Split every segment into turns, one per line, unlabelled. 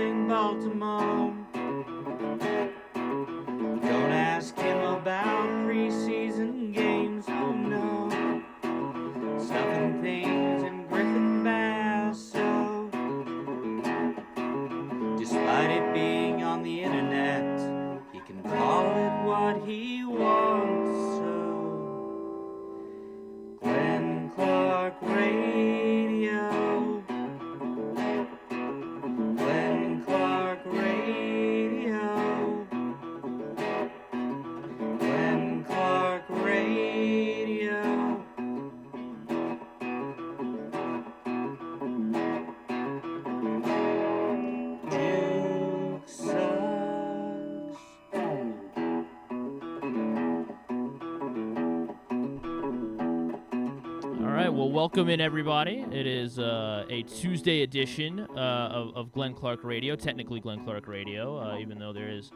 in Baltimore. Don't ask him about preseason games, oh no. Stuffing things in Griffin so despite it being on the internet, he can call it what he wants. So Glenn Clark Radio, Glenn Clark Radio, Glenn Clark Radio. Duke sucks.
All right, well, welcome in, everybody. It is a Tuesday edition of Glenn Clark Radio, technically Glenn Clark Radio, even though there is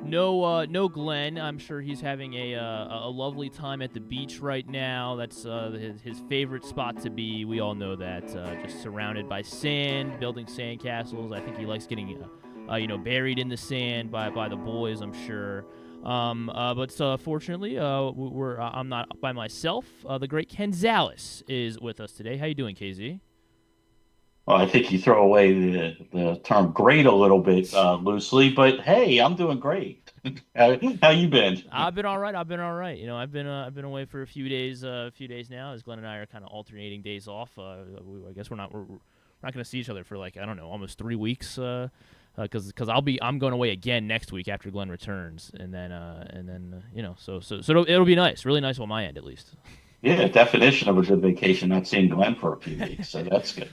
no Glenn. I'm sure he's having a lovely time at the beach right now. That's his favorite spot to be. We all know that. Just surrounded by sand, building sand castles. I think he likes getting buried in the sand by the boys, I'm sure. But fortunately, I'm not by myself. The great Ken Zalis is with us today. How you doing, KZ?
Well, I think you throw away the term "great" a little bit loosely, but hey, I'm doing great. How you been?
I've been all right. I've been all right. I've been away for a few days now. As Glenn and I are kind of alternating days off. I guess we're not going to see each other for I don't know, almost 3 weeks. Because I'm going away again next week after Glenn returns, and then so it'll be nice, really nice on my end at least.
Yeah, definition of a good vacation, not seeing Glenn for a few weeks, so that's good.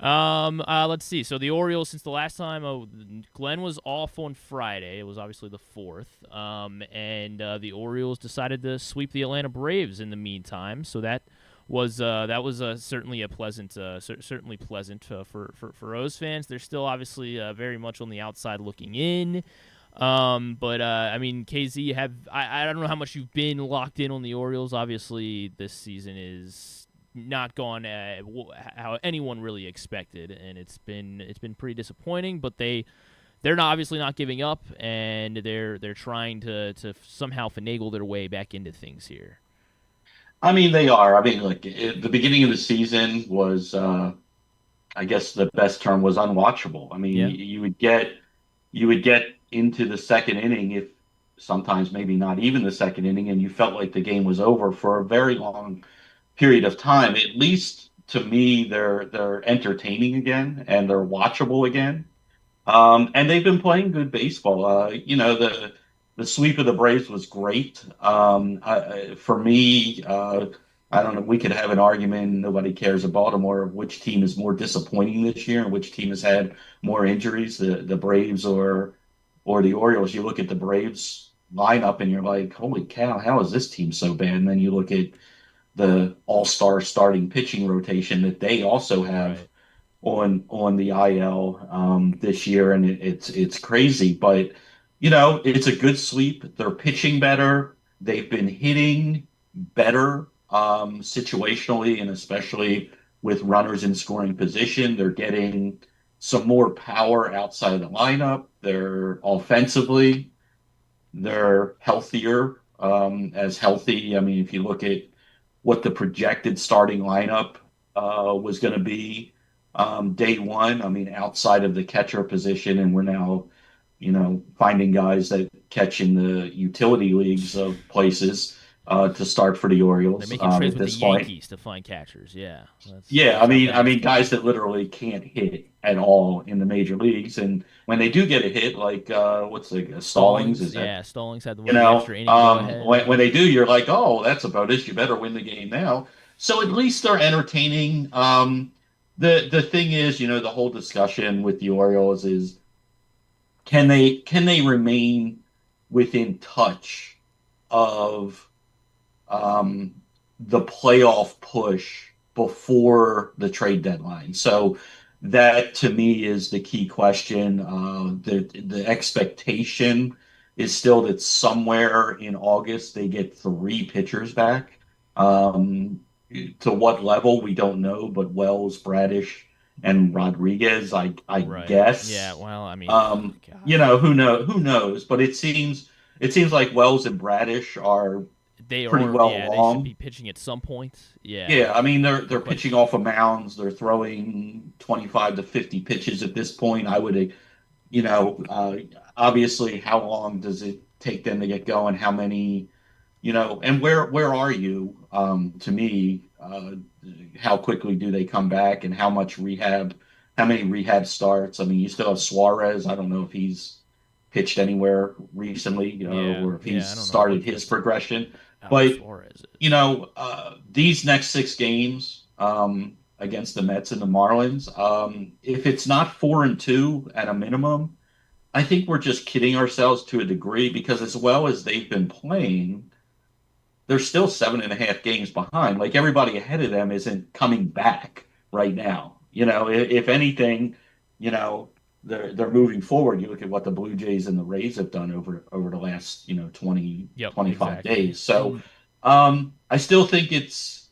Let's see. So the Orioles, since the last time, Glenn was off on Friday. It was obviously the 4th. And the Orioles decided to sweep the Atlanta Braves in the meantime. So that was certainly a pleasant, certainly pleasant for O's fans. They're still obviously very much on the outside looking in. But I mean, KZ, I don't know how much you've been locked in on the Orioles. Obviously, this season is not gone how anyone really expected, and it's been pretty disappointing. But they're obviously not giving up, and they're trying to somehow finagle their way back into things here.
I mean, they are. I mean, the beginning of the season was, I guess the best term was unwatchable. I mean,
Yeah.
you would get into the second inning, if sometimes maybe not even the second inning, and you felt like the game was over for a very long period of time. At least to me, they're entertaining again and they're watchable again. And they've been playing good baseball. The sweep of the Braves was great. For me, I don't know. We could have an argument. Nobody cares in Baltimore of which team is more disappointing this year and which team has had more injuries, the Braves or the Orioles. You look at the Braves lineup and you're like, holy cow, how is this team so bad? And then you look at the all-star starting pitching rotation that they also have on the IL this year, and it's crazy. But it's a good sweep. They're pitching better. They've been hitting better situationally, and especially with runners in scoring position. They're getting some more power outside of the lineup. They're offensively, they're healthier, as healthy. I mean, if you look at what the projected starting lineup was going to be day one. I mean, outside of the catcher position, and we're now, finding guys that catch in the utility leagues of places to start for the Orioles.
They're making trades
at
with
this
the
point.
Yankees to find catchers. Yeah.
Yeah, I mean, guys that literally can't hit at all in the major leagues, and when they do get a hit, like what's the Stallings? Is that
Yeah, Stallings had to win the extra inning. Go ahead.
when they do, you're like, oh, that's a bonus. You better win the game now. So at least they're entertaining. The thing is, the whole discussion with the Orioles is can they remain within touch of the playoff push before the trade deadline? So that to me is the key question. The expectation is still that somewhere in August they get 3 pitchers back. To what level we don't know, but Wells, Bradish, and Rodriguez, I
Right. Yeah.
guess.
Well, I mean,
You
gosh,
know, who knows? But it seems like Wells and Bradish are
they
pretty
are.
well
Yeah, they should be
along.
pitching at some point. Yeah.
Yeah, I mean
The
they're pitching
question.
off of mounds. They're throwing 25 to 50 pitches at this point. I would, you know, obviously, how long does it take them to get going? How many, you know, and where are you? To me, how quickly do they come back, and how much rehab? How many rehab starts? I mean, you still have Suarez. I don't know if he's pitched anywhere recently,
Yeah.
or if he's
Yeah. I don't know
started
what
his
the
progression.
how
But
Suarez
you
is.
know, these next 6 games against the Mets and the Marlins, if it's not 4-2 at a minimum, I think we're just kidding ourselves to a degree because as well as they've been playing, they're still 7.5 games behind. Like everybody ahead of them isn't coming back right now. You know, if anything, you know, they're moving forward. You look at what the Blue Jays and the Rays have done over the last, 20
Yep.
25
Exactly.
days. So
And
I still think it's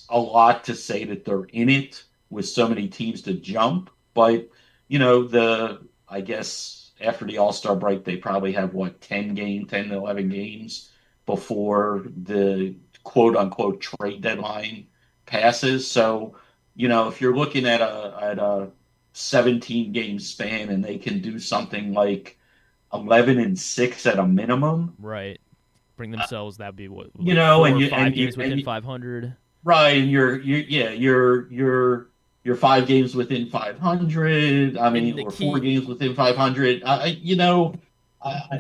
a lot to say that they're in it with so many teams to jump, but the I guess after the All-Star break they probably have what 10 to 11 games before the quote unquote trade deadline passes. So, if you're looking at a 17 game span and they can do something like 11-6 at a minimum,
right, bring themselves. That'd be what,
you
like
know,
four
and
or
you
five
and you
games
and
within
you,
500.
right, and you're 5 games within 500. I mean,
And the
or four
key,
games within 500. I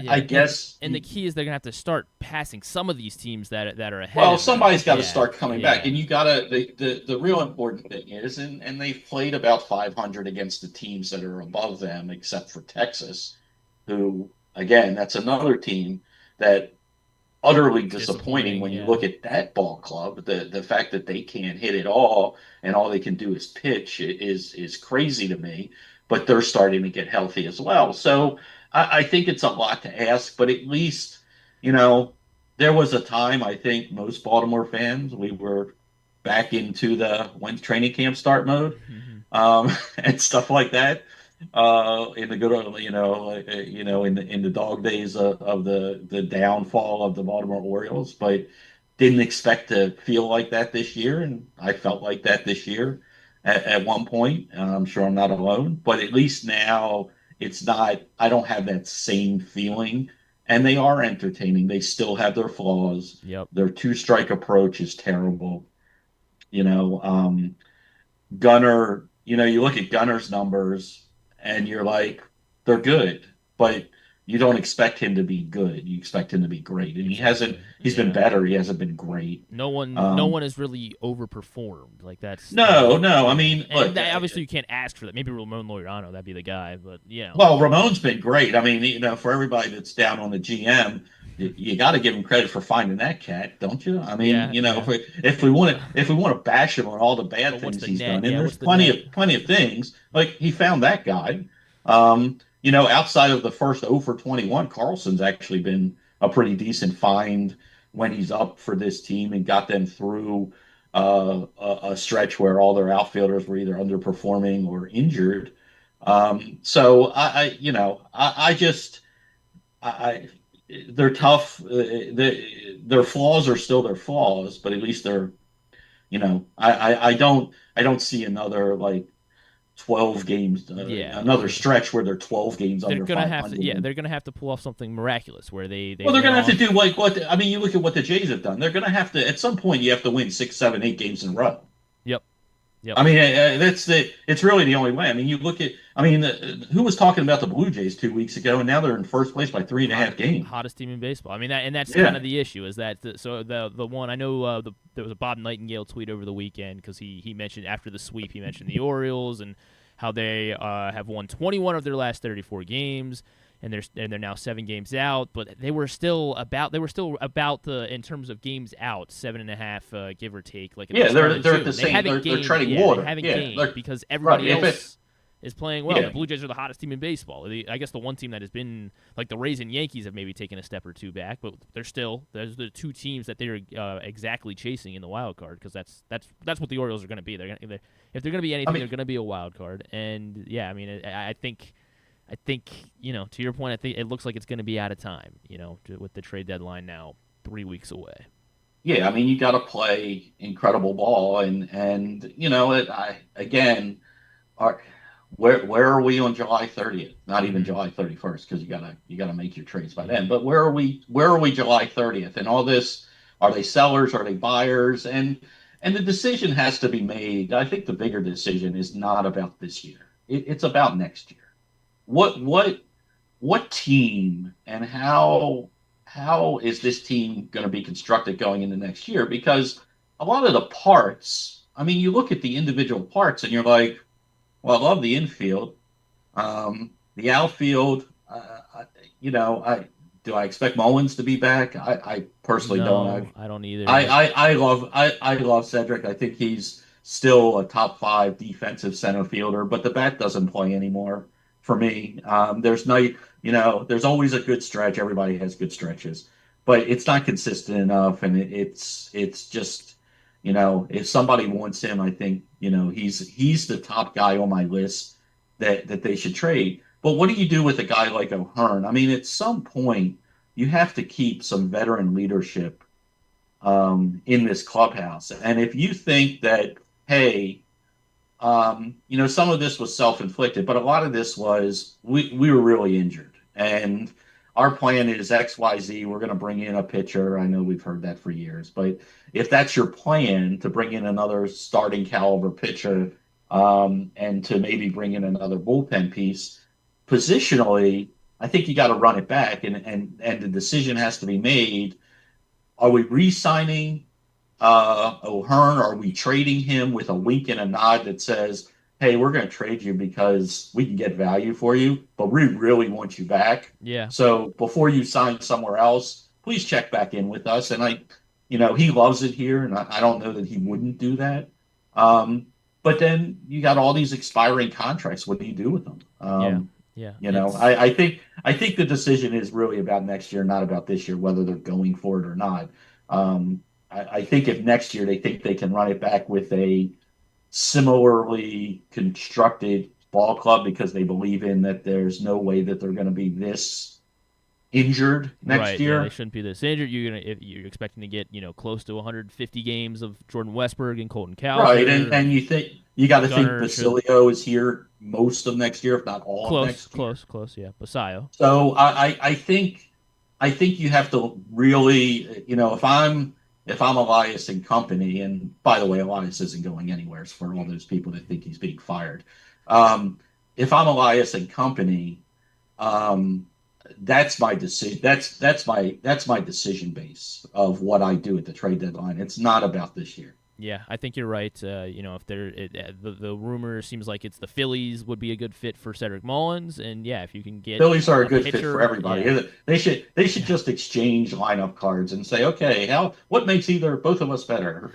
yeah, and
guess.
and the key is they're gonna have to start passing some of these teams that are ahead
Well,
of them.
somebody's got to
Yeah.
start coming back,
Yeah.
and you gotta. The real important thing is, and they've played about 500 against the teams that are above them, except for Texas, who again, that's another team that utterly disappointing
Disappointing.
when you
Yeah.
look at that ball club. The fact that they can't hit it all and all they can do is pitch is crazy to me. But they're starting to get healthy as well. So I think it's a lot to ask, but at least you know there was a time I think most Baltimore fans we were back into the when training camp start mode and stuff like that in the good old, in the dog days of the downfall of the Baltimore Orioles, but didn't expect to feel like that this year, and I felt like that this year at one point. And I'm sure I'm not alone, but at least now it's not. I don't have that same feeling, and they are entertaining. They still have their flaws.
Yep.
Their two strike approach is terrible. You know, Gunner, you look at Gunner's numbers and you're like, they're good, but you don't expect him to be good. You expect him to be great. And he hasn't,
Exactly.
he's been
Yeah.
better. He hasn't been great.
No one has really overperformed. Like that's
No, no. I
yeah.
mean,
And
look,
obviously you can't ask for that. Maybe Ramon Laureano, that'd be the guy. But
well, Ramon's been great. I mean, for everybody that's down on the GM, you got to give him credit for finding that cat, don't you? I mean,
yeah, yeah.
if we want to bash him on all the bad
But what's
things
the
he's
net?
done, and
Yeah,
there's
what's the
plenty
net?
of things like he found that guy. Outside of the first 0 for 21, Carlson's actually been a pretty decent find when he's up for this team and got them through a stretch where all their outfielders were either underperforming or injured. So I just, I, they're tough. Their flaws are still their flaws, but at least they're, I don't see another like 12 games,
Yeah,
another stretch where they're 12 games
they're
under
gonna have to.
500.
Yeah, they're gonna have to pull off something miraculous where they
Well, they're
win
going to have to
off.
do like I mean, you look at what the Jays have done. They're going to have to, at some point, you have to win 6, 7, 8 games in a row.
Yep, yep.
I mean, it's really the only way. I mean, you look at, I mean, who was talking about the Blue Jays 2 weeks ago, and now they're in first place by 3.5 games.
Hottest team in baseball. I mean, that's kind
Yeah.
of the issue. Is that the one I know? There was a Bob Nightingale tweet over the weekend because he mentioned after the sweep, he mentioned the Orioles and how they have won 21 of their last 34 games, and they're now 7 games out. But they were still about the in terms of games out 7.5 give or take. Like at the
Yeah,
start
they're
of
at
June.
the
They
same.
haven't
They're
gained.
treading
Yeah, they
water.
haven't
Yeah,
gained because
right.
everybody
If it
else is playing well.
Yeah.
The Blue Jays are the hottest team in baseball. I guess the one team that has been like the Rays and Yankees have maybe taken a step or two back, but there's the two teams that they're exactly chasing in the wild card because that's what the Orioles are going to be. If they're going to be anything, they're going to be a wild card. And yeah, I mean, I think to your point, I think it looks like it's going to be out of time. With the trade deadline now 3 weeks away.
Yeah, I mean, you got to play incredible ball, and again, are where are we on July 30th? Not even July 31st, because you gotta make your trades by then. But where are we July 30th? And all this, are they sellers? Are they buyers? And the decision has to be made. I think the bigger decision is not about this year. It's about next year. What team and how is this team going to be constructed going into next year? Because a lot of the parts, I mean, you look at the individual parts and you're like, well, I love the infield, the outfield. Do I expect Mullins to be back? I personally don't.
I don't either.
I love Cedric. I think he's still a top 5 defensive center fielder, but the bat doesn't play anymore for me. There's always a good stretch. Everybody has good stretches, but it's not consistent enough, and it's just, if somebody wants him, I think, he's the top guy on my list that they should trade. But what do you do with a guy like O'Hearn? I mean, at some point, you have to keep some veteran leadership in this clubhouse. And if you think that, hey, some of this was self-inflicted, but a lot of this was we were really injured. And our plan is X, Y, Z. We're going to bring in a pitcher. I know we've heard that for years. But if that's your plan, to bring in another starting caliber pitcher and to maybe bring in another bullpen piece, positionally, I think you got to run it back. And the decision has to be made. Are we re-signing O'Hearn? Are we trading him with a wink and a nod that says, hey, we're going to trade you because we can get value for you, but we really want you back.
Yeah.
So before you sign somewhere else, please check back in with us. And he loves it here, and I don't know that he wouldn't do that. But then you got all these expiring contracts. What do you do with them?
Yeah.
I think the decision is really about next year, not about this year, whether they're going for it or not. I think if next year they think they can run it back with a similarly constructed ball club because they believe in that there's no way that they're going to be this injured next year.
Yeah, they shouldn't be this injured. You're expecting to get close to 150 games of Jordan Westburg and Colton Cowser.
Right, and you got to think Basilio is here most of next year, if not all of next year.
Close, yeah. Basilio.
So I think you have to really, if I'm Elias and company, and by the way, Elias isn't going anywhere for all those people that think he's being fired. If I'm Elias and company, that's my decision. That's my decision base of what I do at the trade deadline. It's not about this year.
Yeah, I think you're right. If the rumor seems like it's the Phillies would be a good fit for Cedric Mullins, and yeah, if you can get
Phillies are a good fit for everybody.
Yeah.
They should just exchange lineup cards and say, okay, what makes both of us better?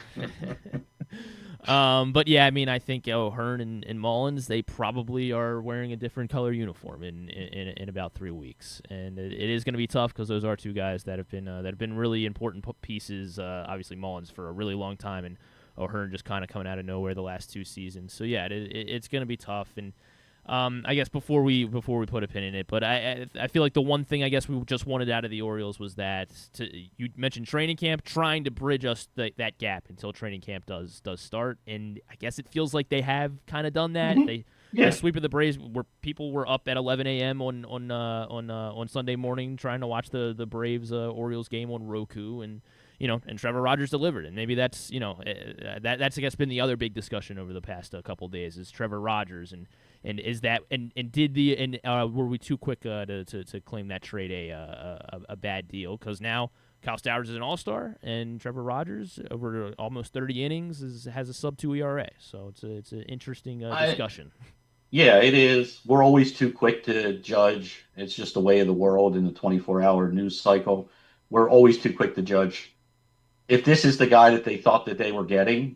But yeah, I mean, I think O'Hearn and Mullins, they probably are wearing a different color uniform in about 3 weeks, and it is going to be tough because those are two guys that have been really important pieces. Obviously, Mullins for a really long time, and O'Hearn just kind of coming out of nowhere the last 2 seasons. So yeah, it's going to be tough. And I guess before we put a pin in it, but I feel like the one thing I guess we just wanted out of the Orioles was that you mentioned training camp, trying to bridge us that gap until training camp does start, and I guess it feels like they have kind of done that.
Mm-hmm.
The sweep of the Braves, where people were up at 11 a.m. on Sunday morning trying to watch the Braves Orioles game on Roku, and Trevor Rogers delivered, and maybe that's that's I guess been the other big discussion over the past couple of days is Trevor Rogers and is that and were we too quick to claim that trade a bad deal? Because now Kyle Stowers is an all-star, and Trevor Rogers over almost 30 innings has a sub-2 ERA. So it's an interesting discussion.
Yeah, it is. We're always too quick to judge. It's just the way of the world in the 24-hour news cycle. We're always too quick to judge. If this is the guy that they thought that they were getting,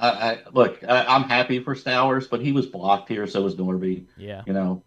I'm happy for Stowers, but he was blocked here, so was Norby.
Yeah.
You know,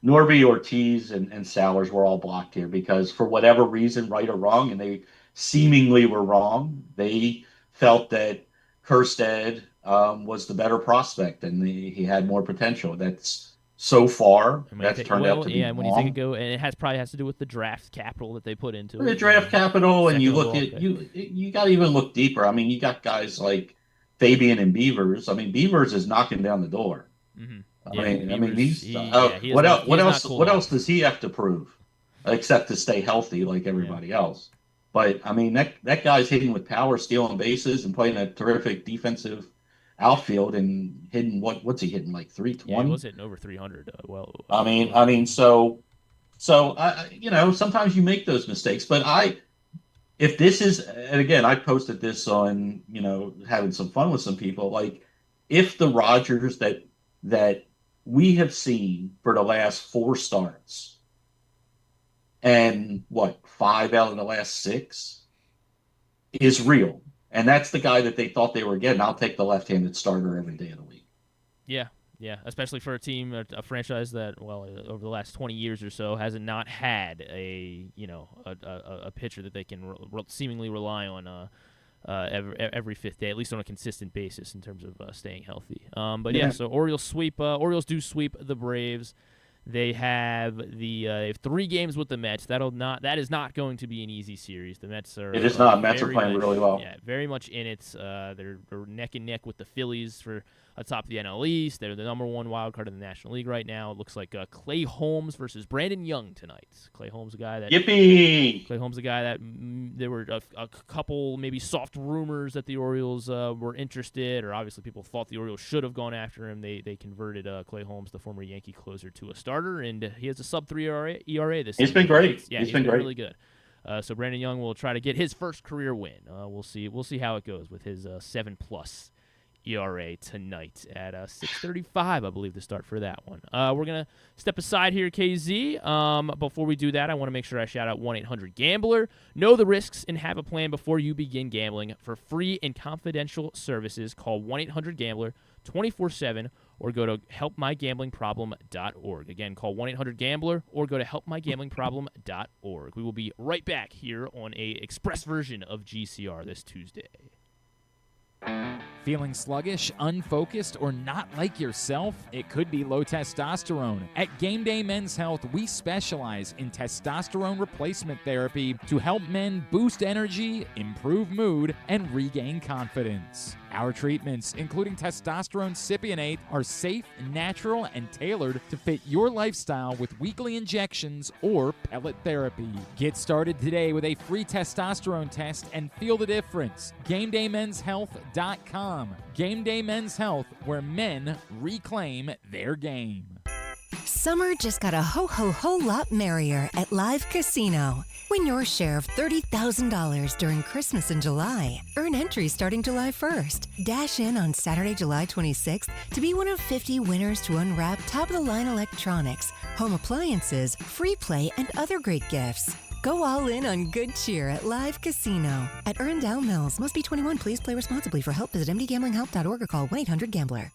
Norby, Ortiz, and Stowers were all blocked here because for whatever reason, right or wrong, and they seemingly were wrong. They felt that Kerstead was the better prospect and he had more potential. That's so far that's turned out to be
and when you think it go, and it probably has to do with the draft capital that they put into it.
The draft capital, and you look
pick.
at you got to even look deeper. I mean, you got guys like Fabian and Beavers. I mean, Beavers is knocking down the door.
Mm-hmm.
I mean, what else does he have to prove except to stay healthy like everybody else? But I mean, that guy's hitting with power, stealing bases, and playing a terrific defensive outfield and hitting what's he hitting like 320?
Yeah, he was hitting over 300.
Sometimes you make those mistakes, but if this is, and again, I posted this on, having some fun with some people, like if the Rogers that we have seen for the last 4 starts and 5 out of the last 6 is real. And that's the guy that they thought they were getting. I'll take the left-handed starter every day of the week.
Yeah, especially for a team, a franchise that, over the last 20 years or so, has not had a pitcher that they can seemingly rely on every 5th day, at least on a consistent basis in terms of staying healthy. So Orioles do sweep the Braves. They have they have 3 games with the Mets. That is not going to be an easy series. The Mets are.
It is not. Mets are playing really well.
Yeah, very much in it. They're neck and neck with the Phillies for atop the NL East. They're the number 1 wild card in the National League right now. It looks like Clay Holmes versus Brandon Young tonight. Clay Holmes, a guy that.
Yippee!
Clay Holmes, a guy that there were a couple maybe soft rumors that the Orioles were interested, or obviously people thought the Orioles should have gone after him. They converted Clay Holmes, the former Yankee closer, to a starter, and he has a sub-3 ERA this season.
He's been great.
Yeah, he's been great. Really good. So Brandon Young will try to get his first career win. We'll see how it goes with his 7+ ERA tonight at 6:35, I believe, to start for that one. We're going to step aside here, KZ. Before we do that, I want to make sure I shout out 1-800-GAMBLER. Know the risks and have a plan before you begin gambling. For free and confidential services, call 1-800-GAMBLER 24/7 or go to helpmygamblingproblem.org. Again, call 1-800-GAMBLER or go to helpmygamblingproblem.org. We will be right back here on a express version of GCR this Tuesday.
Feeling sluggish, unfocused, or not like yourself? It could be low testosterone. At Game Day Men's Health, we specialize in testosterone replacement therapy to help men boost energy, improve mood, and regain confidence. Our treatments, including testosterone cypionate, are safe, natural, and tailored to fit your lifestyle with weekly injections or pellet therapy. Get started today with a free testosterone test and feel the difference. GameDayMen'sHealth.com. Game Day Men's Health, where men reclaim their game.
Summer just got a whole lot merrier at Live Casino. Win your share of $30,000 during Christmas in July. Earn entries starting July 1st. Dash in on Saturday, July 26th to be one of 50 winners to unwrap top-of-the-line electronics, home appliances, free play, and other great gifts. Go all in on good cheer at Live Casino. At Erindale Mills, must be 21. Please play responsibly. For help, visit mdgamblinghelp.org or call 1-800-GAMBLER.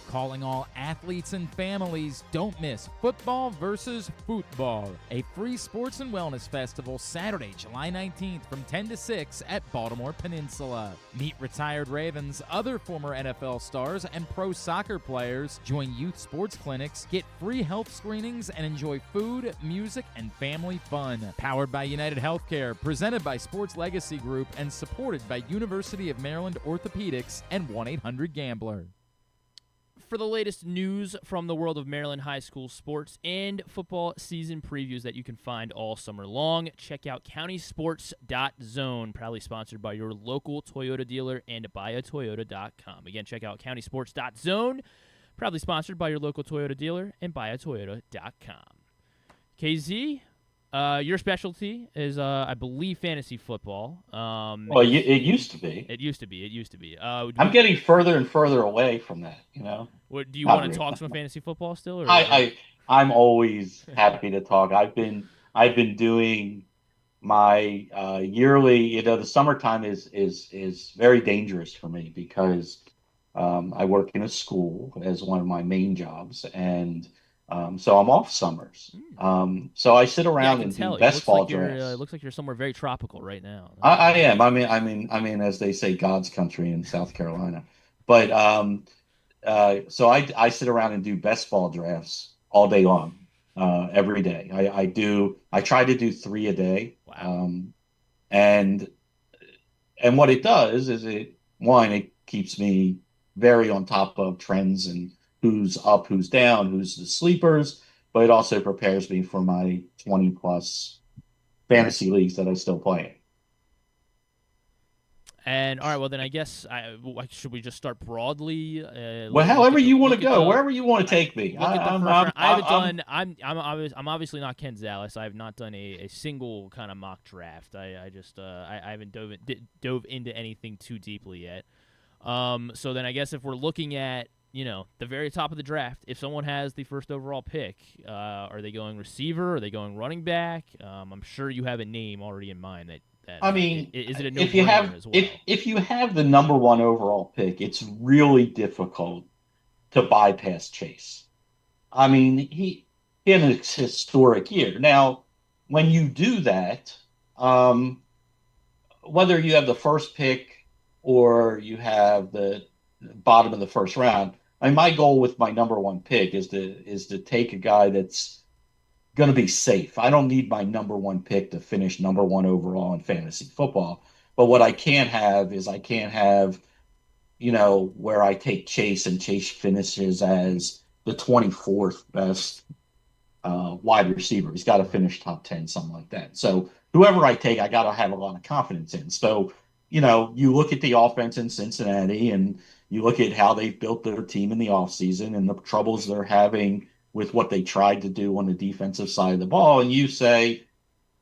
Calling all athletes and families, don't miss Football versus Football, a free sports and wellness festival Saturday, July 19th from 10 to 6 at Baltimore Peninsula. Meet retired Ravens, other former NFL stars, and pro soccer players. Join youth sports clinics, get free health screenings, and enjoy food, music, and family fun. Powered by United Healthcare, presented by Sports Legacy Group, and supported by University of Maryland Orthopedics and 1-800-GAMBLER.
For the latest news from the world of Maryland high school sports and football season previews that you can find all summer long, check out countysports.zone, proudly sponsored by your local Toyota dealer and buyatoyota.com. Again, check out countysports.zone, proudly sponsored by your local Toyota dealer and buyatoyota.com. KZ, your specialty is, I believe, fantasy football.
Well, it used to be.
It used to be.
I'm getting further and further away from that,
What, do you want to talk some fantasy football still? Or?
I'm always happy to talk. I've been doing my yearly, the summertime is very dangerous for me because I work in a school as one of my main jobs, and so I'm off summers. So I sit
Yeah, I
around
can
and do
tell. It
best
looks
ball
like you're. It
drafts.
looks like you're somewhere very tropical right now.
I am. I mean, as they say, God's country in South Carolina. But so I sit around and do best ball drafts all day long, every day. I try to do three a day.
Wow.
And what it does is it keeps me very on top of trends and who's up, who's down, who's the sleepers, but it also prepares me for my 20 plus fantasy leagues that I still play in.
And all right, well then I guess should we just start broadly?
Well, however you want to
Look at
go,
the
wherever you want to take me.
look at the
I,
first round. I haven't
I'm
done. I'm obviously not Ken Zalis. I have not done a single kind of mock draft. I just I haven't dove into anything too deeply yet. So then I guess if we're looking at the very top of the draft, if someone has the first overall pick, are they going receiver? Are they going running back? I'm sure you have a name already in mind that
I mean,
is it a
if you have
no-brainer as well?
if you have the number one overall pick, it's really difficult to bypass Chase. I mean, he had a historic year. Now, when you do that, um, whether you have the first pick or you have the bottom of the first round, I mean, my goal with my number one pick is to take a guy that's going to be safe. I don't need my number one pick to finish number one overall in fantasy football. But what I can't have is I can't have, where I take Chase and Chase finishes as the 24th best wide receiver. He's got to
Right.
finish top 10, something like that. So whoever I take, I got to have a lot of confidence in. So, you look at the offense in Cincinnati and you look at how they've built their team in the offseason and the troubles they're having with what they tried to do on the defensive side of the ball. And you say,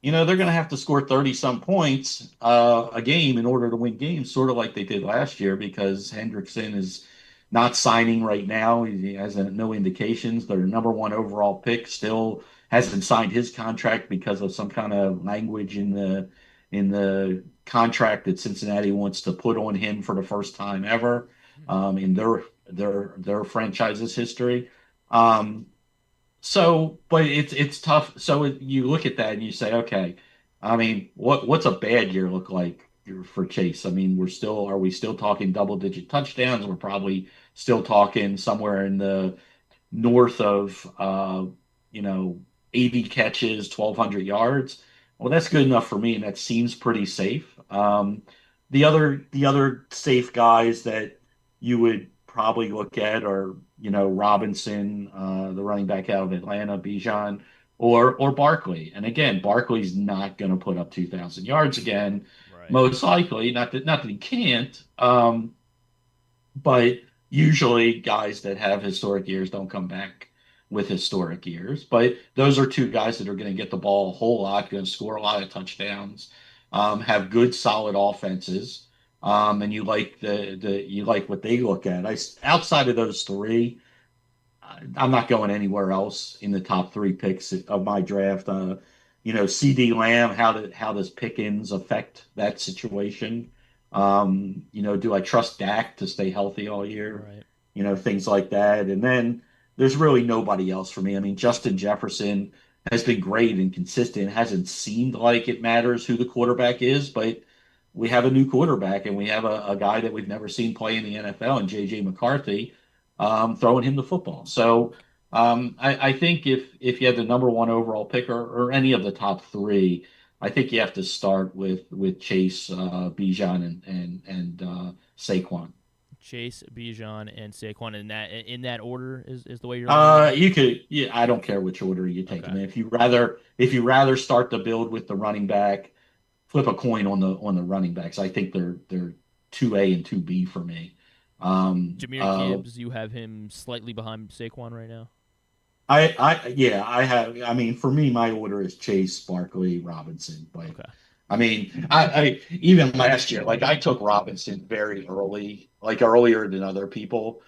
they're going to have to score 30 some points a game in order to win games, sort of like they did last year, because Hendrickson is not signing right now. He has no indications. Their number one overall pick still hasn't signed his contract because of some kind of language in the contract that Cincinnati wants to put on him for the first time ever in their franchise's history. Um, but it's tough. So you look at that and you say, okay, I mean, what's a bad year look like for Chase? I mean, are we still talking double digit touchdowns? We're probably still talking somewhere in the north of you know 80 catches, 1,200 yards. Well, that's good enough for me, and that seems pretty safe. The other safe guys that you would probably look at are Robinson, the running back out of Atlanta, Bijan, or Barkley. And again, Barkley's not going to put up 2,000 yards again,
Right.
most likely. Not that he can't, but usually guys that have historic years don't come back with historic years. But those are two guys that are going to get the ball a whole lot, going to score a lot of touchdowns, have good solid offenses. And you like what they look at. Outside of those three, I'm not going anywhere else in the top three picks of my draft. CD Lamb, how does Pickens affect that situation? Do I trust Dak to stay healthy all year?
Right.
Things like that. And then there's really nobody else for me. I mean, Justin Jefferson has been great and consistent. It hasn't seemed like it matters who the quarterback is, but we have a new quarterback and we have a guy that we've never seen play in the NFL, and JJ McCarthy, throwing him the football. So I think if you had the number one overall pick or any of the top three, I think you have to start with Chase, Bijan, and Saquon.
Chase, Bijan, and Saquon in that order is the way you're laying it out.
You could, yeah. I don't care which order you take them
Okay.
in. If you rather start the build with the running back, flip a coin on the running backs. I think they're 2A and 2B for me. Um,
Jameer
uh,
Gibbs, you have him slightly behind Saquon right now.
yeah, I have. I mean, for me, my order is Chase, Barkley, Robinson. But
Okay.
I mean, I even last year, like I took Robinson very early, like earlier than other people,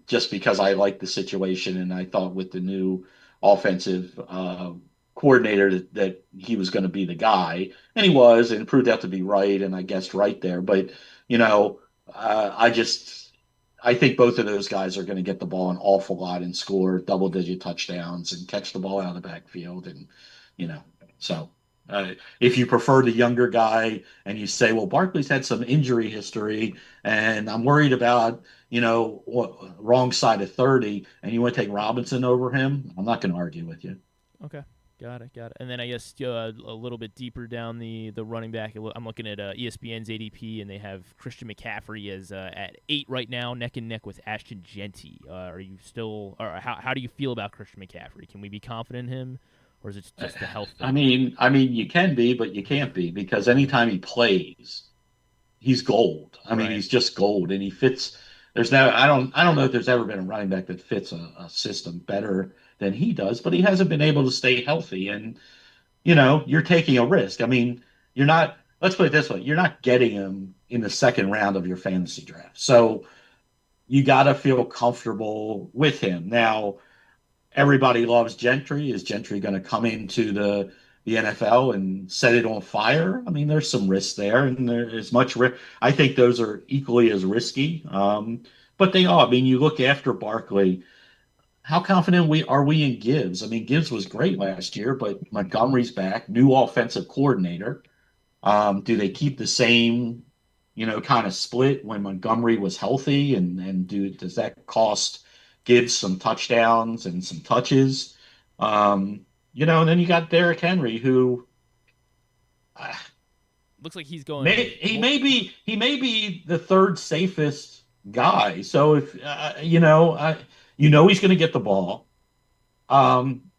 just because I liked the situation and I thought with the new offensive coordinator that he was going to be the guy, and he was, and it proved out to be right, and I guessed right there. But I think both of those guys are going to get the ball an awful lot and score double-digit touchdowns and catch the ball out of the backfield, and you know, so. If you prefer the younger guy and you say, well, Barkley's had some injury history and I'm worried about, wrong side of 30, and you want to take Robinson over him, I'm not going to argue with you.
Okay. Got it. And then I guess a little bit deeper down the running back, I'm looking at ESPN's ADP, and they have Christian McCaffrey as at 8 right now, neck and neck with Ashton Genty. Are you still, or how do you feel about Christian McCaffrey? Can we be confident in him, or is it just the health thing?
I mean, you can be, but you can't be, because anytime he plays, he's gold. I mean, he's just gold, and he fits. I don't know if there's ever been a running back that fits a system better than he does, but he hasn't been able to stay healthy, and you're taking a risk. I mean, you're not. Let's put it this way: you're not getting him in the second round of your fantasy draft, so you got to feel comfortable with him. Now, everybody loves Gentry. Is Gentry going to come into the NFL and set it on fire? I mean, there's some risk there, and there's much risk. I think those are equally as risky, but they are. I mean, you look after Barkley. How confident are we in Gibbs? I mean, Gibbs was great last year, but Montgomery's back, new offensive coordinator. Do they keep the same, kind of split when Montgomery was healthy, and does that cost Gibbs some touchdowns and some touches? And then you got Derrick Henry, who
looks like he's going.
He may be the third safest guy. So if he's going to get the ball.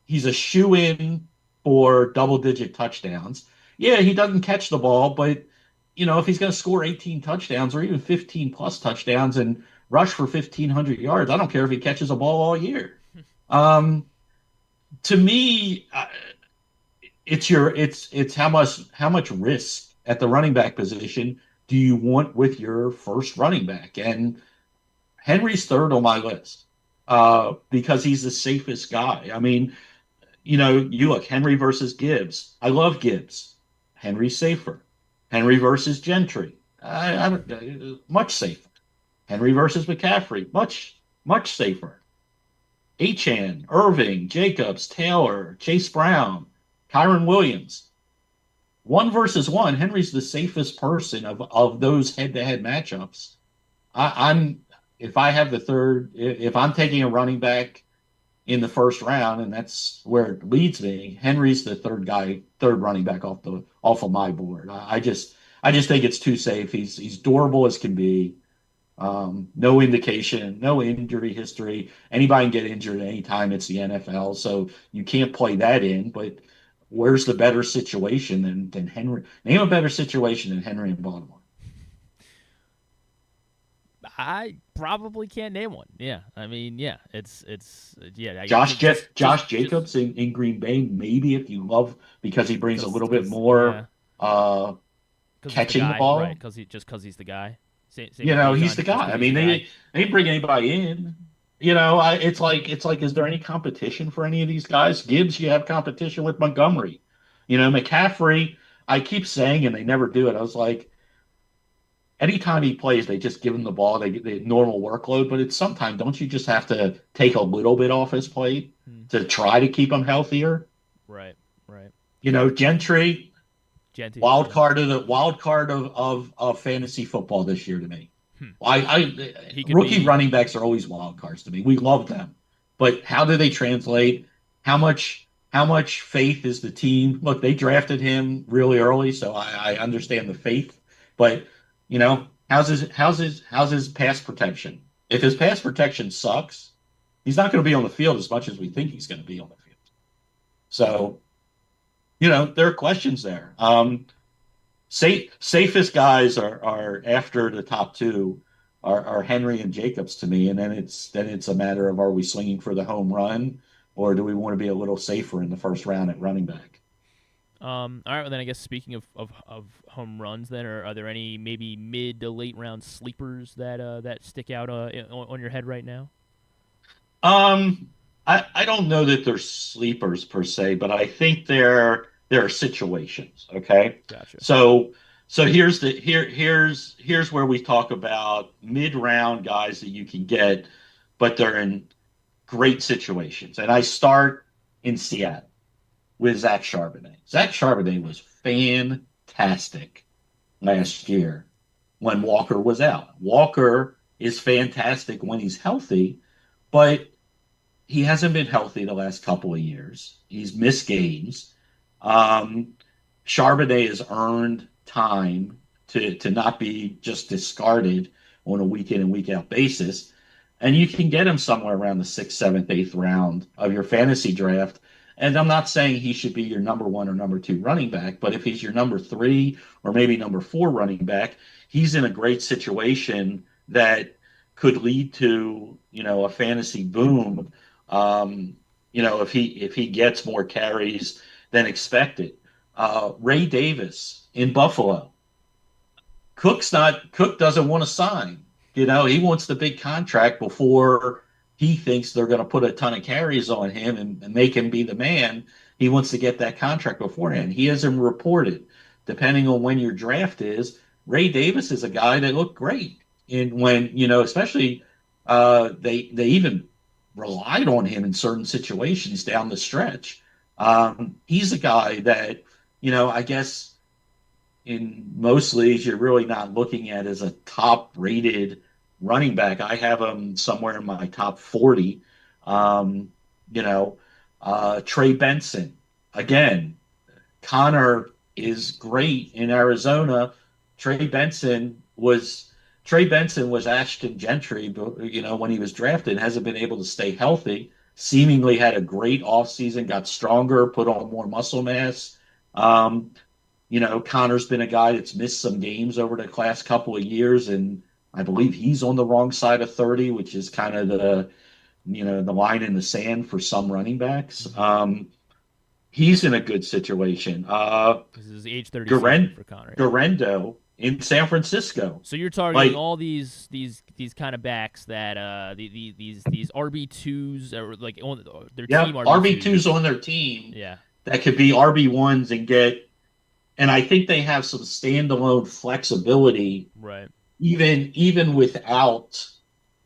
He's a shoe-in for double-digit touchdowns. Yeah, he doesn't catch the ball, but if he's going to score 18 touchdowns or even 15-plus touchdowns and rush for 1,500 yards, I don't care if he catches a ball all year. To me, it's how much risk at the running back position do you want with your first running back? And Henry's third on my list. Because he's the safest guy. I mean, you look, Henry versus Gibbs. I love Gibbs. Henry's safer. Henry versus Gentry. Much safer. Henry versus McCaffrey. Much safer. Achane, Irving, Jacobs, Taylor, Chase Brown, Kyron Williams. 1 versus 1. Henry's the safest person of those head-to-head matchups. If I have the third, if I'm taking a running back in the first round, and that's where it leads me, Henry's the third running back off of my board. I just think it's too safe. He's durable as can be. No indication, no injury history. Anybody can get injured at any time. It's the NFL, so you can't play that in. But where's the better situation than Henry? Name a better situation than Henry in Baltimore.
I probably can't name one. Yeah, I mean, yeah, it's yeah.
Josh Jacobs in Green Bay, maybe if you love, because he brings a little bit more catching the ball,
right? Because he's the guy.
He's the guy. I mean, they didn't bring anybody in. It's like, is there any competition for any of these guys? Gibbs, you have competition with Montgomery. McCaffrey, I keep saying, and they never do it. I was like, anytime he plays, they just give him the ball. They get the normal workload, but it's sometimes, don't you just have to take a little bit off his plate to try to keep him healthier?
Right.
Gentry, wild card of fantasy football this year to me. Rookie running backs are always wild cards to me. We love them, but how do they translate? How much faith is the team? Look, they drafted him really early, so I understand the faith, but. How's his pass protection? If his pass protection sucks, he's not going to be on the field as much as we think he's going to be on the field. So, there are questions there. Safest guys are after the top two are Henry and Jacobs to me, and then it's a matter of, are we swinging for the home run, or do we want to be a little safer in the first round at running back?
All right, well, then I guess speaking of home runs, then are there any maybe mid to late round sleepers that stick out on your head right now?
I don't know that they're sleepers per se, but I think there are situations. Okay,
Gotcha.
so here's where we talk about mid round guys that you can get, but they're in great situations. And I start in Seattle with Zach Charbonnet. Zach Charbonnet was fantastic last year when Walker was out. Walker is fantastic when he's healthy, but he hasn't been healthy the last couple of years. He's missed games. Um, Charbonnet has earned time to not be just discarded on a week in and week out basis. And you can get him somewhere around the sixth, seventh, eighth round of your fantasy draft. And I'm not saying he should be your number one or number two running back, but if he's your number three or maybe number four running back, he's in a great situation that could lead to, a fantasy boom. If he gets more carries than expected. Ray Davis in Buffalo. Cook doesn't want to sign. He wants the big contract before he thinks they're going to put a ton of carries on him and make him be the man. He wants to get that contract beforehand. He hasn't reported. Depending on when your draft is, Ray Davis is a guy that looked great. And when, especially they even relied on him in certain situations down the stretch. He's a guy that, I guess in most leagues, you're really not looking at as a top rated running back. I have him somewhere in my top 40. Trey Benson, again, Connor is great in Arizona. Trey Benson was Ashton Gentry, but when he was drafted, hasn't been able to stay healthy. Seemingly had a great offseason, got stronger, put on more muscle mass. Connor's been a guy that's missed some games over the last couple of years, and I believe he's on the wrong side of 30, which is kind of the line in the sand for some running backs. He's in a good situation.
This is age 37 for Connor.
Garendo in San Francisco.
So you're targeting all these kind of backs that these RB2s or like on their team
RB2s on their team.
Yeah,
that could be RB1s and get. And I think they have some standalone flexibility,
right?
Even without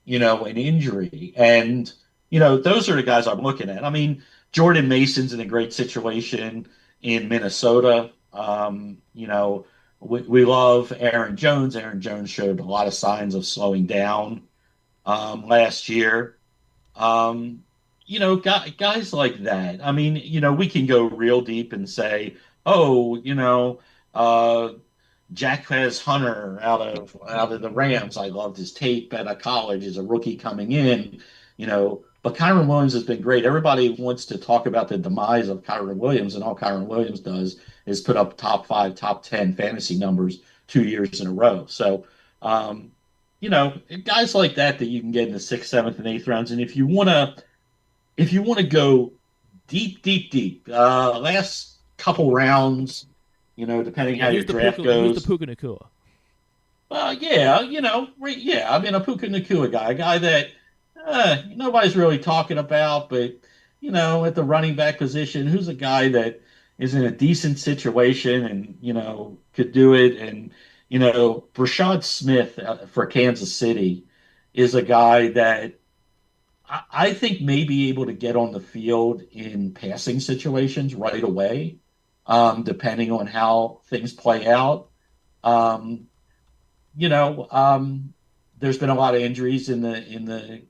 an injury. And those are the guys I'm looking at. I mean, Jordan Mason's in a great situation in Minnesota. We love Aaron Jones. Aaron Jones showed a lot of signs of slowing down last year. Guys like that. I mean, we can go real deep and say, Jaquez Hunter out of the Rams. I loved his tape out of college as a rookie coming in. But Kyron Williams has been great. Everybody wants to talk about the demise of Kyron Williams, and all Kyron Williams does is put up top 5, top 10 fantasy numbers 2 years in a row. So, guys like that you can get in the 6th, 7th, and 8th rounds. And if you want to go deep, last couple rounds, depending how your draft goes.
Who's the Puka Nacua?
I'm in a Puka Nacua guy, a guy that nobody's really talking about, but at the running back position, who's a guy that is in a decent situation and could do it. And Brashad Smith for Kansas City is a guy that I think may be able to get on the field in passing situations right away, depending on how things play out. There's been a lot of injuries in the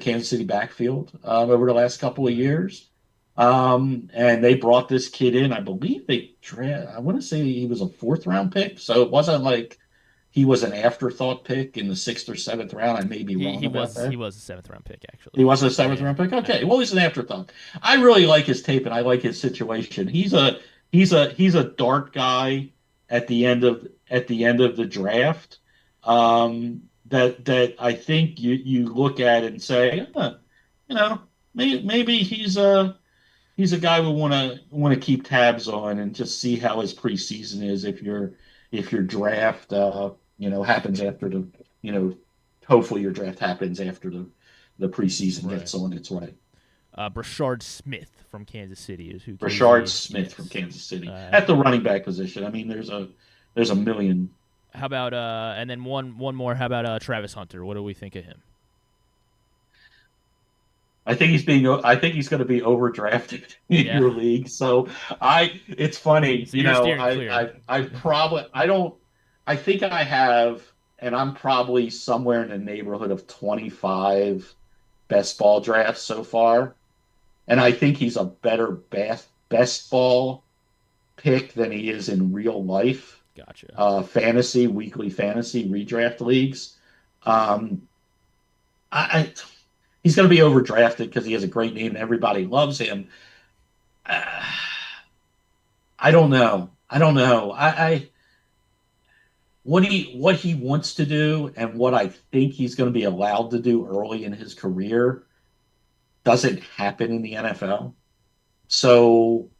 Kansas City backfield over the last couple of years. And they brought this kid in. I believe I want to say he was a 4th round pick. So it wasn't like he was an afterthought pick in the 6th or 7th round. I may be wrong about that.
He was a 7th round pick, actually.
He was a 7th round pick? Okay. Well, he's an afterthought. I really like his tape and I like his situation. He's a dart guy at the end of the draft. That I think you look at and say, maybe he's a guy we want to keep tabs on and just see how his preseason is if your draft happens after the hopefully your draft happens after the preseason gets on its way.
Brashard Smith from Kansas City is who.
Rashard
KZ,
Smith
yes.
from Kansas City at the running back position. I mean, there's a million.
How about and then one more? How about Travis Hunter? What do we think of him?
I think he's going to be overdrafted in
Yeah.
your league. So it's funny,
So you're steering clear.
I think I have, and I'm probably somewhere in the neighborhood of 25 best ball drafts so far. And I think he's a better best ball pick than he is in real life.
Gotcha.
Weekly fantasy redraft leagues. Um, he's going to be overdrafted because he has a great name and everybody loves him. I don't know. What he wants to do and what I think he's going to be allowed to do early in his career doesn't happen in the NFL. So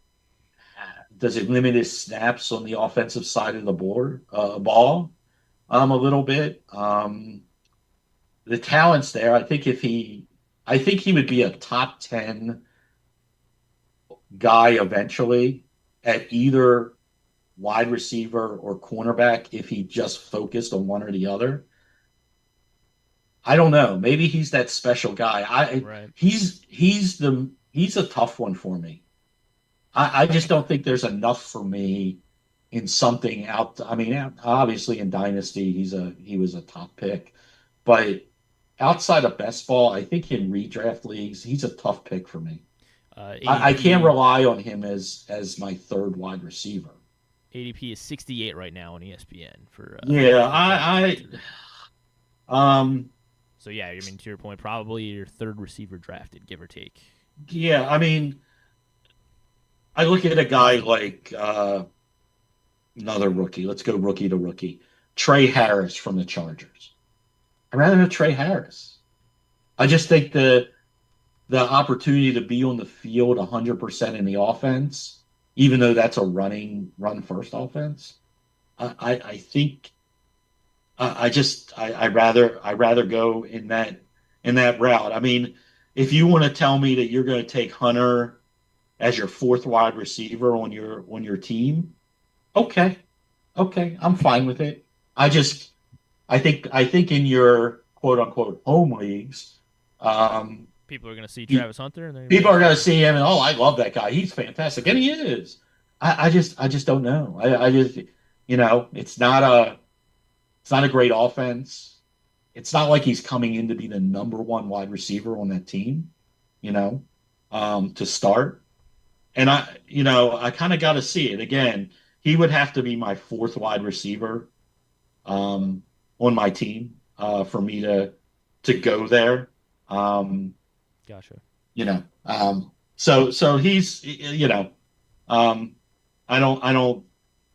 does it limit his snaps on the offensive side of the ball a little bit? The talent's there. I think he would be a top 10 guy eventually at either wide receiver or cornerback if he just focused on one or the other. I don't know. Maybe he's that special guy.
Right.
He's a tough one for me. I just don't think there's enough for me in something out. I mean, obviously in Dynasty he was a top pick, but outside of best ball, I think in redraft leagues he's a tough pick for me. I can't rely on him as my third wide receiver.
ADP is 68 right now on ESPN for. So yeah, I mean to your point, probably your third receiver drafted, give or take.
Yeah, I mean, I look at a guy like another rookie. Let's go rookie to rookie. Trey Harris from the Chargers. I'd rather have Trey Harris. I just think the opportunity to be on the field 100% in the offense, even though that's a run first offense, I think I'd rather go in that route. I mean, if you want to tell me that you're going to take Hunter as your fourth wide receiver on your team, okay, I'm fine with it. I think in your quote unquote home leagues,
people are going to see Travis Hunter, and
people are going to see him, and I love that guy. He's fantastic, and he is. I just don't know. I just it's not a great offense. It's not like he's coming in to be the number one wide receiver on that team, to start. And I kind of got to see it again. He would have to be my fourth wide receiver on my team for me to go there.
Gotcha.
So he's I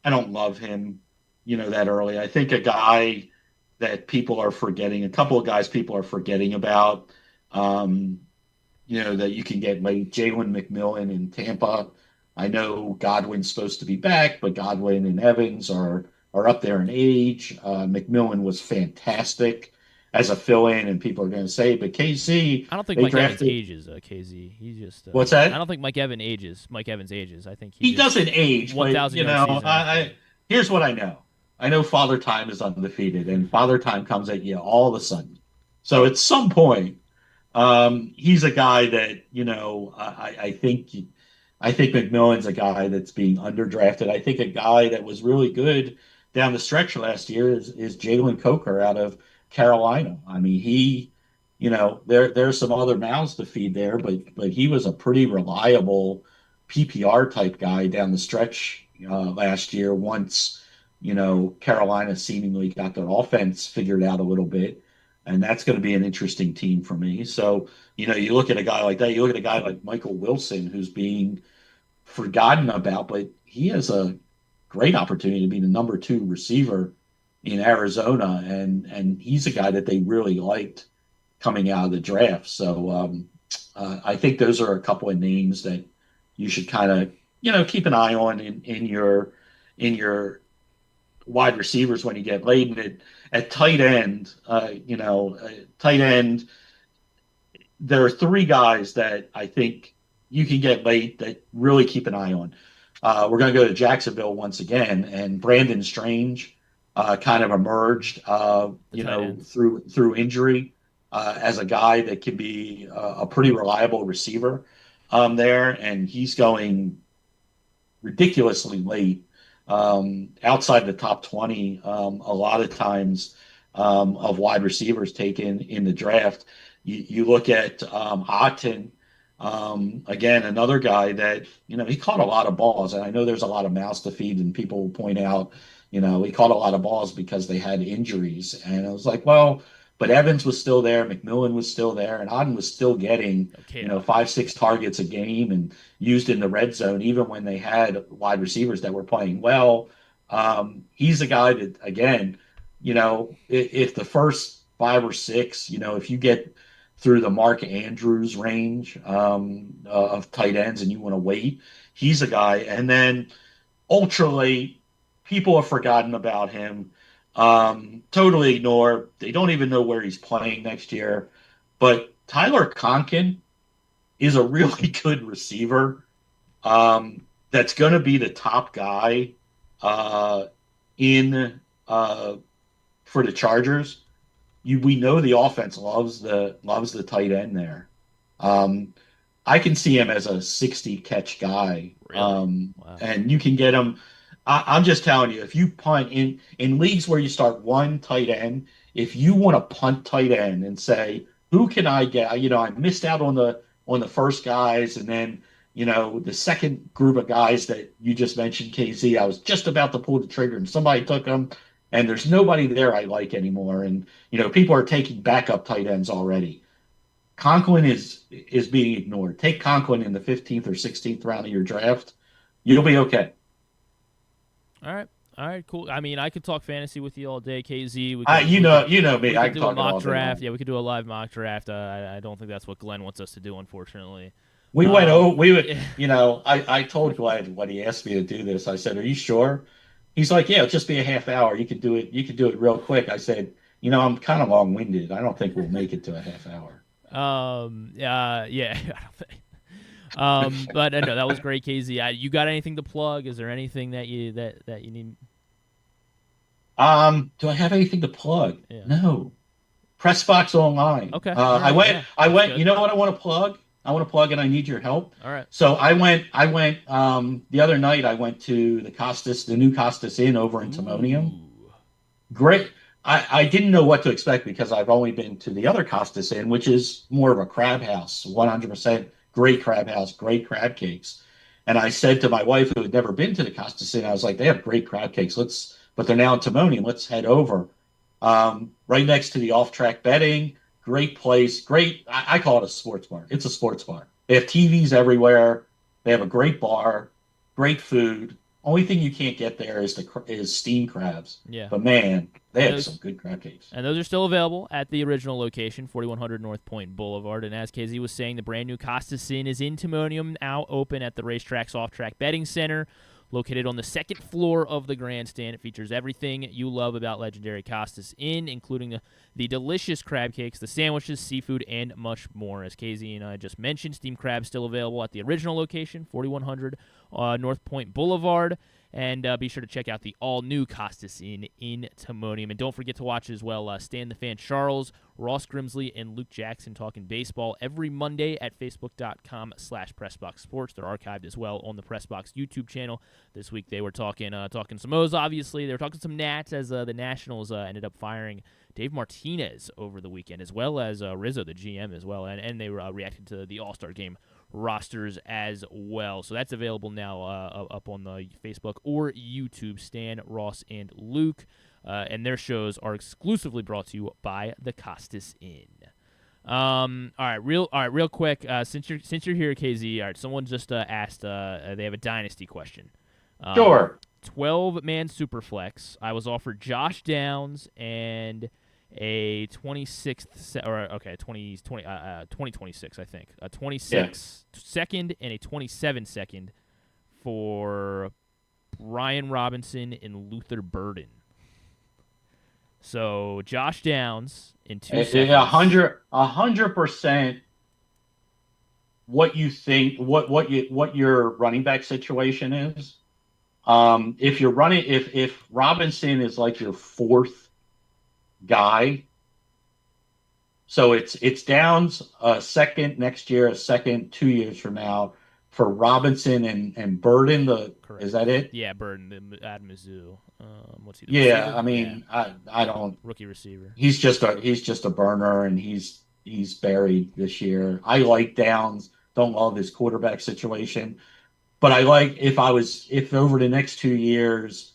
don't love him that early. I think a guy that people are forgetting, a couple of guys people are forgetting about, that you can get late, Jalen McMillan in Tampa. I know Godwin's supposed to be back, but Godwin and Evans are up there in age. McMillan was fantastic as a fill-in, and people are going to say, but KC.
I don't think Mike Evans ages. KZ, he's just.
What's that?
I don't think Mike Evans ages. I think
he doesn't age.
1,000
here's what I know. I know Father Time is undefeated, and Father Time comes at you all of a sudden. So at some point, he's a guy that I think McMillan's a guy that's being underdrafted. I think a guy that was really good down the stretch last year is Jalen Coker out of Carolina. I mean, there's some other mouths to feed there, but he was a pretty reliable PPR type guy down the stretch last year. Once Carolina seemingly got their offense figured out a little bit, and that's going to be an interesting team for me. So you look at a guy like that. You look at a guy like Michael Wilson, who's being forgotten about, but he has a great opportunity to be the number 2 receiver in Arizona, and he's a guy that they really liked coming out of the draft. So I think those are a couple of names that you should kind of keep an eye on in your wide receivers when you get late. And at tight end, there are three guys that I think you can get late that really keep an eye on. We're going to go to Jacksonville once again, and Brandon Strange kind of emerged, through injury as a guy that can be a pretty reliable receiver there, and he's going ridiculously late, outside the top 20, a lot of times, of wide receivers taken in the draft. You look at Otton, again, another guy that, he caught a lot of balls. And I know there's a lot of mouths to feed, and people will point out, he caught a lot of balls because they had injuries. And I was like, well, but Evans was still there, McMillan was still there, and Otton was still getting, 5-6 targets a game and used in the red zone, even when they had wide receivers that were playing well. He's a guy that, again, if the first 5 or 6, if you get through the Mark Andrews range of tight ends and you want to wait, he's a guy. And then ultra late, people have forgotten about him. Totally ignore. They don't even know where he's playing next year. But Tyler Conkin is a really good receiver that's going to be the top guy in for the Chargers. We know the offense loves the tight end there. I can see him as a 60 catch guy.
Really? Wow.
And you can get him. I'm just telling you, if you punt in leagues where you start one tight end, if you want to punt tight end and say, who can I get? I missed out on the first guys, and then the second group of guys that you just mentioned, KZ, I was just about to pull the trigger and somebody took them, and there's nobody there I like anymore. And people are taking backup tight ends already. Conklin is being ignored. Take Conklin in the 15th or 16th round of your draft. You'll be okay.
All right, cool. I mean, I could talk fantasy with you all day, KZ.
Me. I
could
can
do a
talk
mock draft. Yeah, we could do a live mock draft. I don't think that's what Glenn wants us to do, unfortunately.
I told Glenn when he asked me to do this, I said, "Are you sure?" He's like, "Yeah, it'll just be a half hour. You could do it real quick." I said, "I'm kind of long-winded. I don't think we'll make it to a half hour."
Yeah, I don't think. But no, that was great, KZ. You got anything to plug? Is there anything that you need?
Do I have anything to plug?
Yeah.
No. PressBox Online.
Okay.
I went.
Good.
You know what I want to plug? I want to plug, and I need your help.
All right.
So I went. The other night. I went to the new Costas Inn over in Timonium.
Ooh.
Great. I didn't know what to expect because I've only been to the other Costas Inn, which is more of a crab house, 100% great crab house, great crab cakes. And I said to my wife, who had never been to the Costas Inn, I was like, they have great crab cakes. But they're now in Timonium. Let's head over. Right next to the off-track betting. Great place. Great. I call it a sports bar. It's a sports bar. They have TVs everywhere. They have a great bar, great food. Only thing you can't get there is steamed crabs.
Yeah.
But man, they have some good crab cakes.
And those are still available at the original location, 4100 North Point Boulevard. And as KZ was saying, the brand new Costas Inn is in Timonium, now open at the Racetrack's Off-Track Betting Center. Located on the second floor of the grandstand, it features everything you love about legendary Costas Inn, including the delicious crab cakes, the sandwiches, seafood, and much more. As KZ and I just mentioned, steamed crabs still available at the original location, 4100 North Point Boulevard. And be sure to check out the all-new Costas Inn in Timonium. And don't forget to watch as well Stan the Fan Charles, Ross Grimsley, and Luke Jackson talking baseball every Monday at facebook.com/PressBoxSports. They're archived as well on the PressBox YouTube channel. This week they were talking some O's, obviously. They were talking some Nats as the Nationals ended up firing Dave Martinez over the weekend, as well as Rizzo, the GM, as well. And they reacted to the All-Star Game rosters as well. So that's available now up on the Facebook or YouTube. Stan, Ross, and Luke. And their shows are exclusively brought to you by the Costas Inn. All right, real quick. Since you're here, KZ. All right, someone just asked. They have a dynasty question.
Sure.
12-man superflex. I was offered Josh Downs and a 2026, I think. A 26 second and a 27 second for Brian Robinson and Luther Burden. So Josh Downs in 2 seconds.
100%. what you think, what your running back situation is. If you're running, if Robinson is like your fourth guy, so it's Downs a second next year, a second 2 years from now for Robinson and Burden.
Correct.
Is that it?
Yeah, Burden, Adam Mizzou. What's he? The
Yeah,
receiver?
I mean,
Yeah.
I don't.
Rookie receiver.
He's just a burner, and he's buried this year. I like Downs. Don't love his quarterback situation, but I like if over the next 2 years,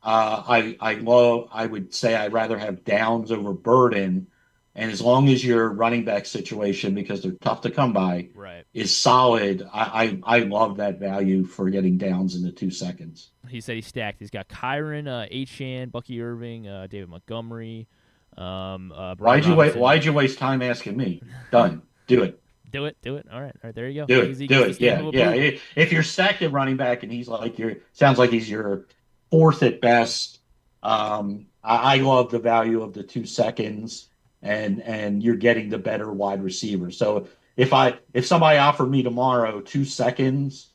I would say I'd rather have Downs over Burden, and as long as your running back situation, because they're tough to come by,
Right.
is solid, I love that value for getting Downs in the 2 seconds.
He said he's stacked. He's got Kyron, Achane, Bucky Irving, David Montgomery.
Why'd you waste time asking me? Done. Do it.
Do it. All right. There you go.
Do
Easy,
it. Do it. Yeah.
approval.
Yeah. If you're stacked at running back and he's like sounds like he's your fourth at best. I love the value of the 2 seconds, and you're getting the better wide receiver. So if somebody offered me tomorrow 2 seconds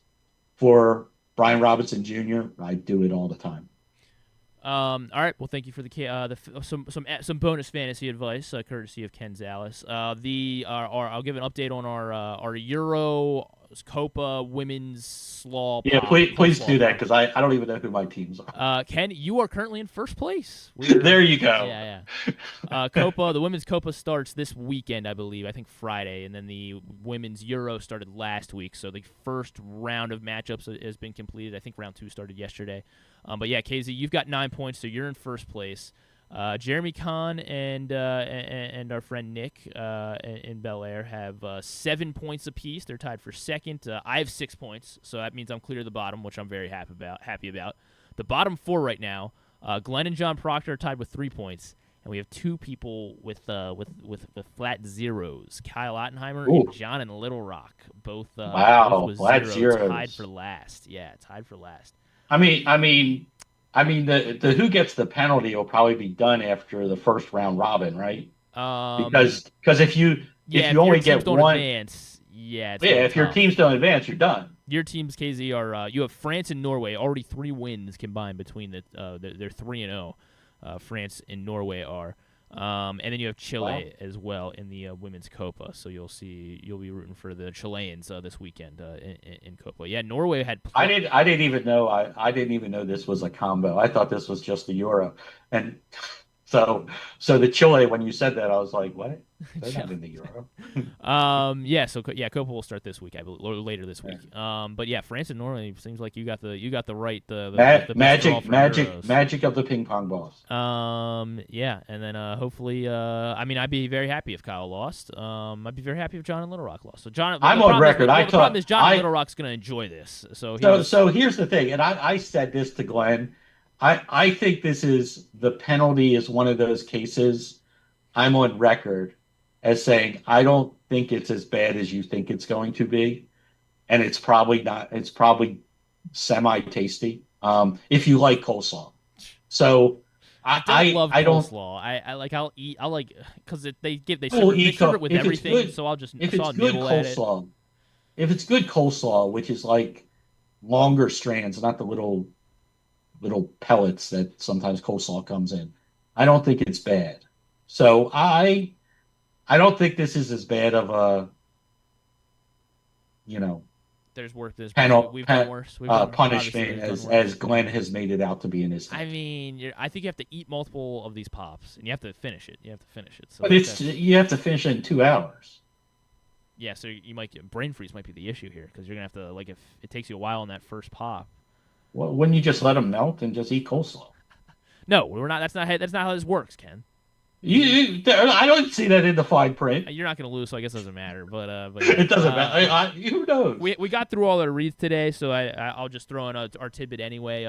for Brian Robinson Jr., I'd do it all the time.
All right. Well, thank you for some bonus fantasy advice, courtesy of Ken Zalis. I'll give an update on our Euro Copa women's slaw.
Yeah, please do that, because I don't even know who my teams are.
Ken, you are currently in first place.
There you go.
Yeah. Copa, the women's Copa starts this weekend, I believe. I think Friday, and then the women's Euro started last week. So the first round of matchups has been completed. I think round 2 started yesterday. But yeah, KZ, you've got 9 points, so you're in first place. Jeremy Kahn and our friend Nick in Bel Air have 7 points apiece. They're tied for second. I have 6 points, so that means I'm clear of the bottom, which I'm very happy about. The bottom 4 right now, Glenn and John Proctor are tied with 3 points, and we have 2 people with flat zeros. Kyle Ottenheimer and John in Little Rock, both with
flat
zeros, tied for last. Yeah, tied for last.
I mean, the who gets the penalty will probably be done after the first round robin, right? Because if you only get one,
advance,
if your teams don't advance, you're done.
Your teams, KZ, are you have France and Norway, already 3 wins combined between they're 3-0. France and Norway are. And then you have Chile as well in the women's Copa. So you'll be rooting for the Chileans this weekend in Copa. Yeah, Norway had.
I didn't even know this was a combo. I thought this was just the Euro, and so the Chile. When you said that, I was like, what? They're not in the Euro.
Copa will start this week, I believe, or later this week. But yeah, France and Norway seems like you got the right the
magic of the ping pong balls.
And then hopefully, I'd be very happy if Kyle lost. I'd be very happy if John and Little Rock lost. So John,
I'm on record.
The problem is John and Little Rock's going to enjoy this. So
here's the thing, and I said this to Glenn. I think the penalty is one of those cases. I'm on record as saying I don't think it's as bad as you think it's going to be, and it's probably not. It's probably semi-tasty if you like coleslaw. So
I love coleslaw. I'll like because they serve it with everything.
Good,
so I'll just
if it's good
nibble at it.
If it's good coleslaw, which is like longer strands, not the little pellets that sometimes coleslaw comes in, I don't think it's bad. So I don't think this is as bad of a,
there's worse.
We've done worse. Punishment as Glenn has made it out to be in his head.
I mean, I think you have to eat multiple of these pops, and you have to finish it. So
but you have to finish it in 2 hours.
Yeah, so you might get brain freeze. Might be the issue here because you're gonna have to if it takes you a while on that first pop.
Well, wouldn't you just let them melt and just eat coleslaw?
No, we're not. That's not how this works, Ken.
I don't see that in the fine print.
You're not going to lose, so I guess it doesn't matter. But
it doesn't matter. Who knows?
We got through all our reads today, so I'll just throw in our tidbit anyway.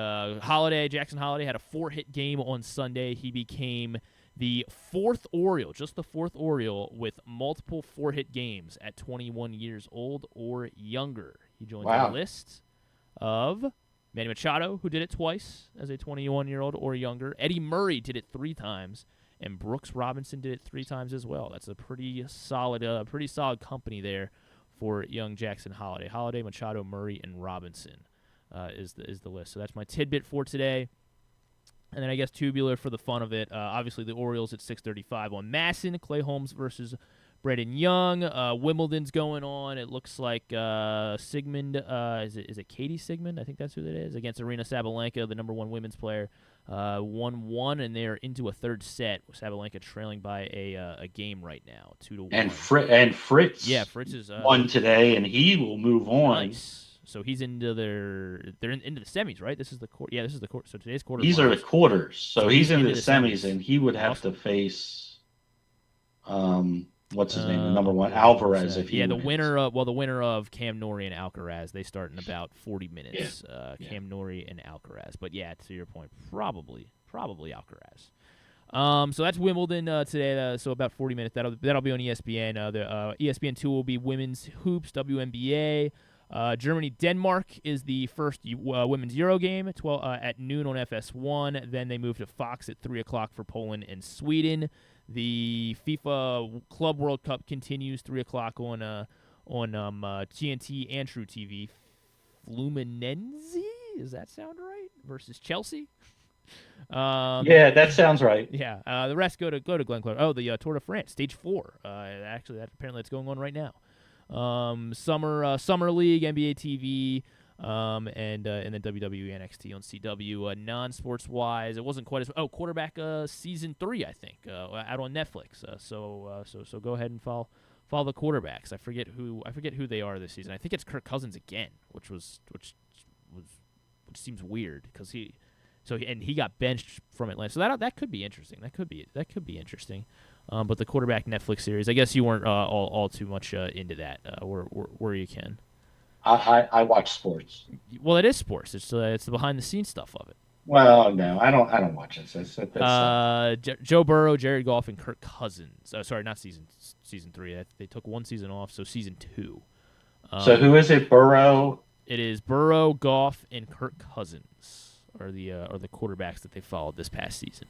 Jackson Holiday had a 4-hit game on Sunday. He became the 4th Oriole, just the 4th Oriole with multiple 4-hit games at 21 years old or younger. He joins the list of Manny Machado, who did it twice as a 21-year-old or younger. Eddie Murray did it 3 times. And Brooks Robinson did it 3 times as well. That's a pretty solid company there for young Jackson Holiday. Holiday, Machado, Murray, and Robinson is the list. So that's my tidbit for today. And then I guess tubular for the fun of it. Obviously, the Orioles at 6:35 on Masson. Clay Holmes versus Braden Young. Wimbledon's going on. It looks like Sigmund. Is it Katie Sigmund? I think that's who that is. Against Arena Sabalenka, the number 1 women's player. 1-1, and they're into a third set. Sabalenka trailing by a game right now, 2-1.
And Fritz.
Yeah, Fritz is
won today, and he will move on.
Nice. So he's into into the semis, right? This is the quarter. Yeah, this is the quarter. So today's quarter.
These are the quarters. So he's into the semis, and he would have
Awesome.
to face, what's his name, the number 1 Alvarez. If he
the
wins.
winner of Cam Nori and Alcaraz, they start in about 40 minutes. Cam Nori and Alcaraz, but yeah, to your point, probably Alcaraz. So that's Wimbledon today. So about 40 minutes. That'll be on ESPN. The ESPN2 will be women's hoops, WNBA. Germany Denmark is the first women's Euro game at noon on FS1. Then they move to Fox at 3:00 for Poland and Sweden. The FIFA Club World Cup continues 3:00 on TNT and True TV. Fluminense, does that sound right? Versus Chelsea.
Yeah, that sounds right.
Yeah. The rest go to Glen Close. Oh, the Tour de France, Stage 4. Actually, apparently it's going on right now. Summer League, NBA TV, and then WWE NXT on CW. Non-sports wise, it wasn't quite as quarterback season 3, I think, out on Netflix. So go ahead and follow the quarterbacks. I forget who they are this season. I think it's Kirk Cousins again, which seems weird because he got benched from Atlanta. So that could be interesting. That could be interesting. But the quarterback Netflix series, I guess you weren't all too much into that. Where you can.
I watch sports.
Well, it is sports. It's the behind the scenes stuff of it.
Well, no, I don't watch it.
Joe Burrow, Jared Goff, and Kirk Cousins. Sorry, not season 3. They took one season off, so season 2.
So who is it? Burrow.
It is Burrow, Goff, and Kirk Cousins are the quarterbacks that they followed this past season.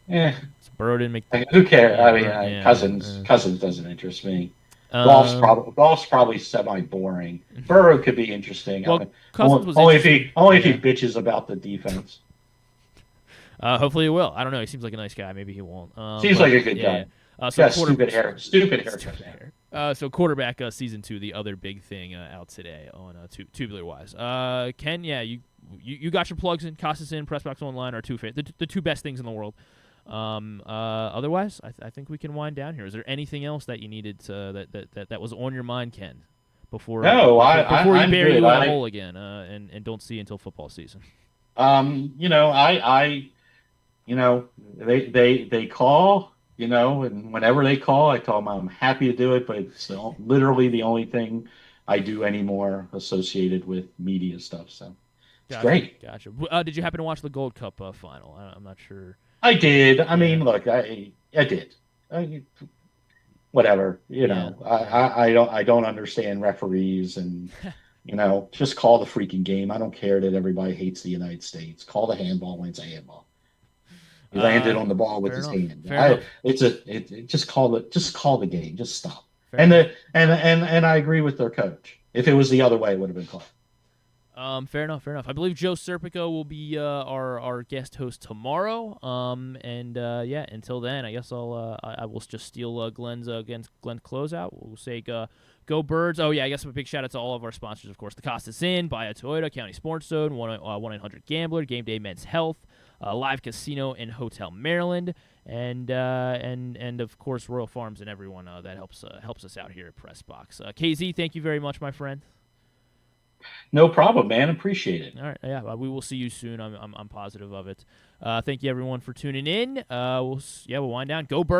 Yeah.
So Burrow didn't make.
Who cares?
Yeah,
I mean, Cousins doesn't interest me. Golf's probably semi boring. Burrow could be interesting.
Well, Cousins was
only if he bitches about the defense.
Hopefully he will. I don't know. He seems like a nice guy. Maybe he won't.
Seems like a good guy.
So
stupid hair.
So quarterback season 2, the other big thing out today on tubular wise. Ken, yeah, you got your plugs in. Casas in, Pressbox Online are the two best things in the world. Otherwise, I think we can wind down here. Is there anything else that you needed that was on your mind, Ken? Before you bury you in a hole again, and don't see you until football season.
They call, and whenever they call, I tell them I'm happy to do it, but it's literally the only thing I do anymore associated with media stuff. So it's great.
Gotcha. Did you happen to watch the Gold Cup final? I'm not sure.
I did. I mean, look, I did. Whatever, I don't understand referees and just call the freaking game. I don't care that everybody hates the United States. Call the handball when it's a handball. He landed on the ball with his hand. Just call the game. Just stop. And I agree with their coach. If it was the other way, it would have been called.
Fair enough. I believe Joe Serpico will be our guest host tomorrow. Until then, I guess I will just steal Glenn's closeout. We'll say go Birds. Oh yeah, I guess a big shout out to all of our sponsors, of course. The Costas Inn, Buy Toyota, County Sports Zone, 1-800-GAMBLER, Game Day Men's Health, Live Casino and Hotel Maryland, and of course Royal Farms and everyone that helps us out here at Pressbox. KZ, thank you very much, my friend.
No problem, man. Appreciate it.
All right, yeah, we will see you soon. I'm positive of it. Thank you everyone for tuning in. We'll wind down. Go Birds.